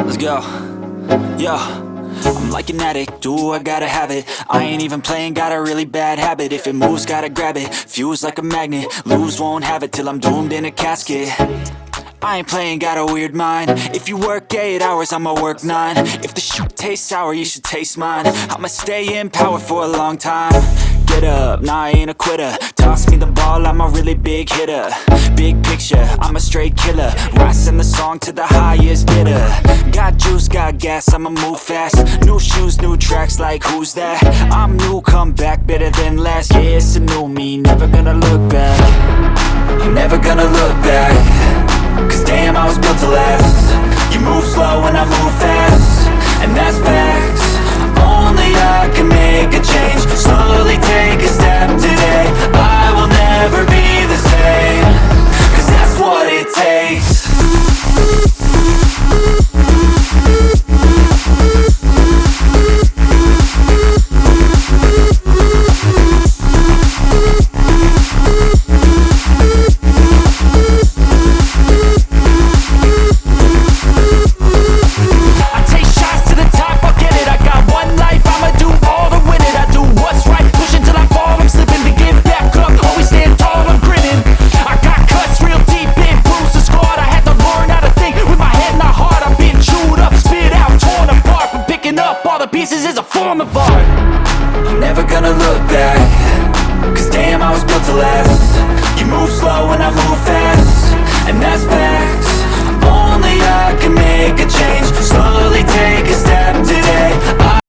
Let's go. Yo, I'm like an addict, do I gotta have it. I ain't even playing, got a really bad habit. If it moves, gotta grab it, fuse like a magnet. Lose, won't have it till I'm doomed in a casket. I ain't playing, got a weird mind. If you work 8 hours, I'ma work 9. If the shit tastes sour, you should taste mine. I'ma stay in power for a long time. Get up, nah, I ain't a quitter. Toss me the ball, I'm a really big hitter. Big picture, I'm a straight killer. Rising the song to the highest bidder. Got juice, got gas, I'ma move fast. New shoes, new tracks, like who's that? I'm new, come back, better than last. Yeah, it's a new me, never gonna look back. I'm never gonna look back. Cause damn, I was built to last. You move slow and I move fast, and that's facts. Only I can make a change. Slowly take a step today. I will never be the same. Cause that's what it takes. Pieces is a form of art. I'm never gonna look back. Cause damn, I was built to last. You move slow and I move fast, and that's facts. Only I can make a change. Slowly take a step today.